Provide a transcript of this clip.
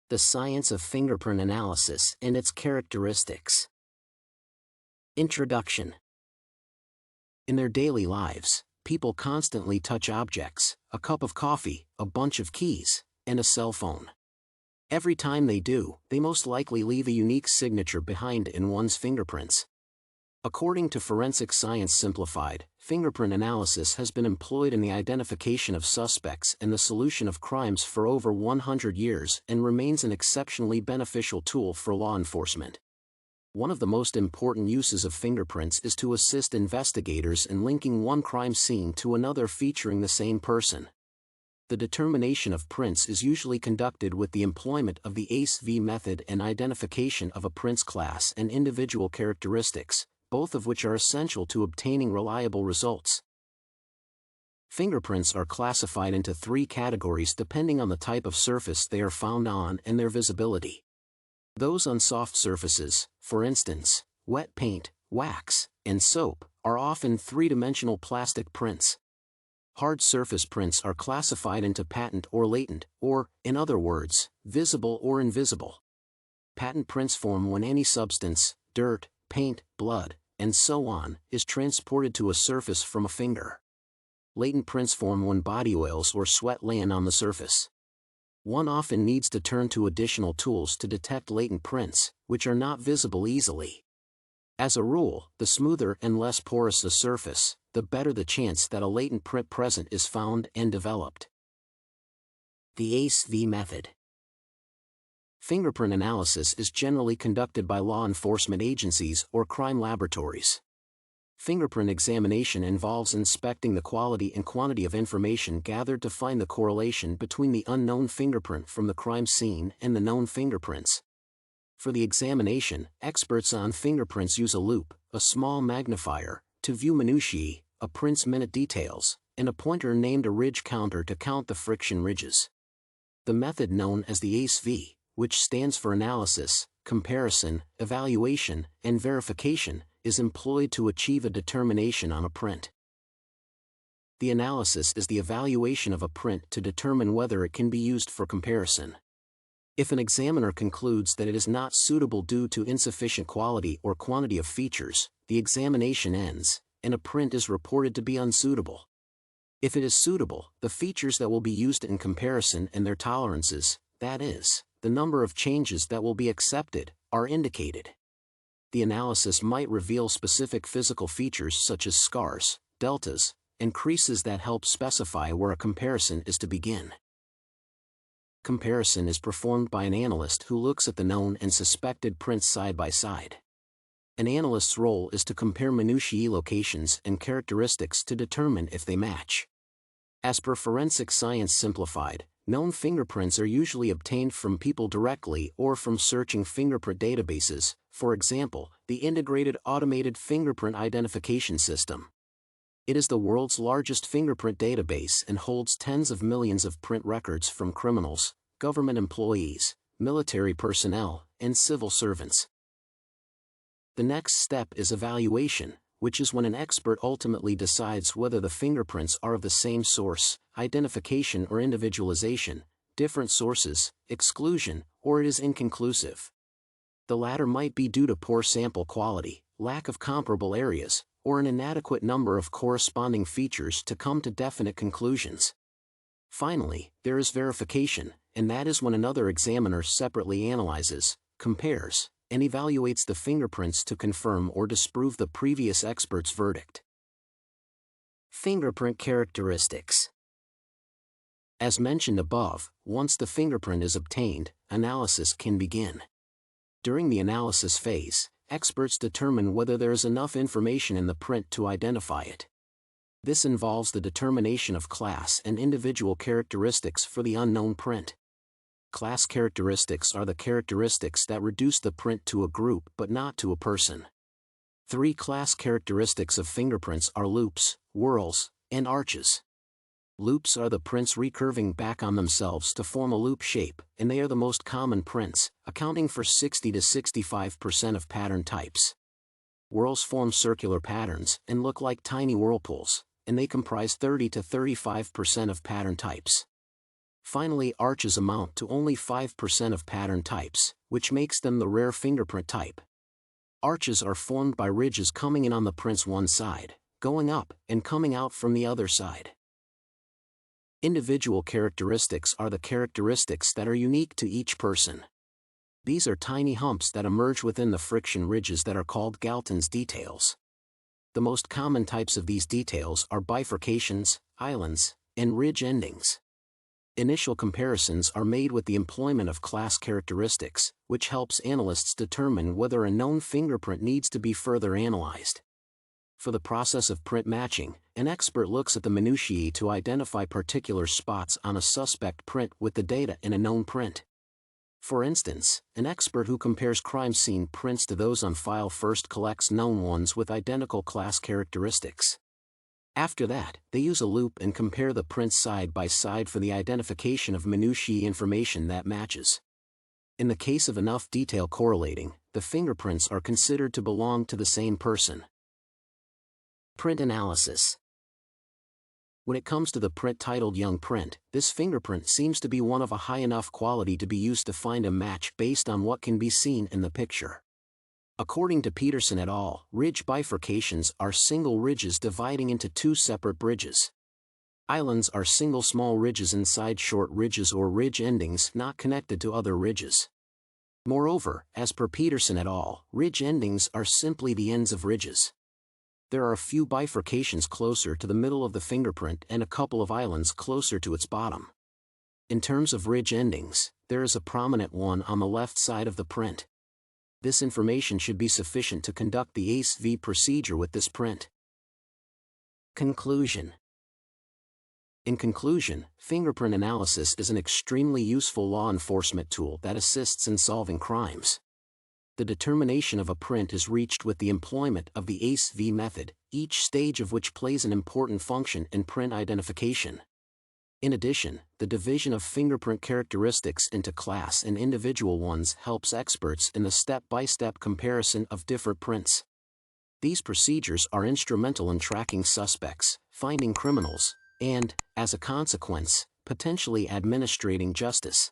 The science of fingerprint analysis and its characteristics. Introduction. In their daily lives, people constantly touch objects, a cup of coffee, a bunch of keys, and a cell phone. Every time they do, they most likely leave a unique signature behind in one's fingerprints. According to Forensic Science Simplified, fingerprint analysis has been employed in the identification of suspects and the solution of crimes for over 100 years and remains an exceptionally beneficial tool for law enforcement. One of the most important uses of fingerprints is to assist investigators in linking one crime scene to another featuring the same person. The determination of prints is usually conducted with the employment of the ACE-V method and identification of a print's class and individual characteristics, both of which are essential to obtaining reliable results. Fingerprints are classified into 3 categories depending on the type of surface they are found on and their visibility. Those on soft surfaces, for instance, wet paint, wax, and soap, are often 3-dimensional plastic prints. Hard surface prints are classified into patent or latent, or, in other words, visible or invisible. Patent prints form when any substance, dirt, paint, blood, and so on, is transported to a surface from a finger. Latent prints form when body oils or sweat land on the surface. One often needs to turn to additional tools to detect latent prints, which are not visible easily. As a rule, the smoother and less porous a surface, the better the chance that a latent print present is found and developed. The ACE-V method. Fingerprint analysis is generally conducted by law enforcement agencies or crime laboratories. Fingerprint examination involves inspecting the quality and quantity of information gathered to find the correlation between the unknown fingerprint from the crime scene and the known fingerprints. For the examination, experts on fingerprints use a loupe, a small magnifier, to view minutiae, a print's minute details, and a pointer named a ridge counter to count the friction ridges. The method known as the ACE-V, which stands for analysis, comparison, evaluation, and verification, is employed to achieve a determination on a print. The analysis is the evaluation of a print to determine whether it can be used for comparison. If an examiner concludes that it is not suitable due to insufficient quality or quantity of features, the examination ends, and a print is reported to be unsuitable. If it is suitable, the features that will be used in comparison and their tolerances, that is, the number of changes that will be accepted, are indicated. The analysis might reveal specific physical features such as scars, deltas, and creases that help specify where a comparison is to begin. Comparison is performed by an analyst who looks at the known and suspected prints side by side. An analyst's role is to compare minutiae locations and characteristics to determine if they match. As per Forensic Science Simplified, known fingerprints are usually obtained from people directly or from searching fingerprint databases, for example, the Integrated Automated Fingerprint Identification System. It is the world's largest fingerprint database and holds tens of millions of print records from criminals, government employees, military personnel, and civil servants. The next step is evaluation, which is when an expert ultimately decides whether the fingerprints are of the same source, identification or individualization, different sources, exclusion, or it is inconclusive. The latter might be due to poor sample quality, lack of comparable areas, or an inadequate number of corresponding features to come to definite conclusions. Finally, there is verification, and that is when another examiner separately analyzes, compares, and evaluates the fingerprints to confirm or disprove the previous expert's verdict. Fingerprint characteristics. As mentioned above, once the fingerprint is obtained, analysis can begin. During the analysis phase, experts determine whether there is enough information in the print to identify it. This involves the determination of class and individual characteristics for the unknown print. Class characteristics are the characteristics that reduce the print to a group but not to a person. 3 class characteristics of fingerprints are loops, whorls, and arches. Loops are the prints recurving back on themselves to form a loop shape, and they are the most common prints, accounting for 60 to 65% of pattern types. Whorls form circular patterns and look like tiny whirlpools, and they comprise 30 to 35% of pattern types. Finally, arches amount to only 5% of pattern types, which makes them the rare fingerprint type. Arches are formed by ridges coming in on the print's one side, going up, and coming out from the other side. Individual characteristics are the characteristics that are unique to each person. These are tiny humps that emerge within the friction ridges that are called Galton's details. The most common types of these details are bifurcations, islands, and ridge endings. Initial comparisons are made with the employment of class characteristics, which helps analysts determine whether a known fingerprint needs to be further analyzed. For the process of print matching, an expert looks at the minutiae to identify particular spots on a suspect print with the data in a known print. For instance, an expert who compares crime scene prints to those on file first collects known ones with identical class characteristics. After that, they use a loop and compare the prints side by side for the identification of minutiae information that matches. In the case of enough detail correlating, the fingerprints are considered to belong to the same person. Print analysis. When it comes to the print titled Young Print, this fingerprint seems to be one of a high enough quality to be used to find a match based on what can be seen in the picture. According to Peterson et al., ridge bifurcations are single ridges dividing into two separate bridges. Islands are single small ridges inside short ridges or ridge endings not connected to other ridges. Moreover, as per Peterson et al., ridge endings are simply the ends of ridges. There are a few bifurcations closer to the middle of the fingerprint and a couple of islands closer to its bottom. In terms of ridge endings, there is a prominent one on the left side of the print. This information should be sufficient to conduct the ACE-V procedure with this print. Conclusion. In conclusion, fingerprint analysis is an extremely useful law enforcement tool that assists in solving crimes. The determination of a print is reached with the employment of the ACE-V method, each stage of which plays an important function in print identification. In addition, the division of fingerprint characteristics into class and individual ones helps experts in the step-by-step comparison of different prints. These procedures are instrumental in tracking suspects, finding criminals, and, as a consequence, potentially administrating justice.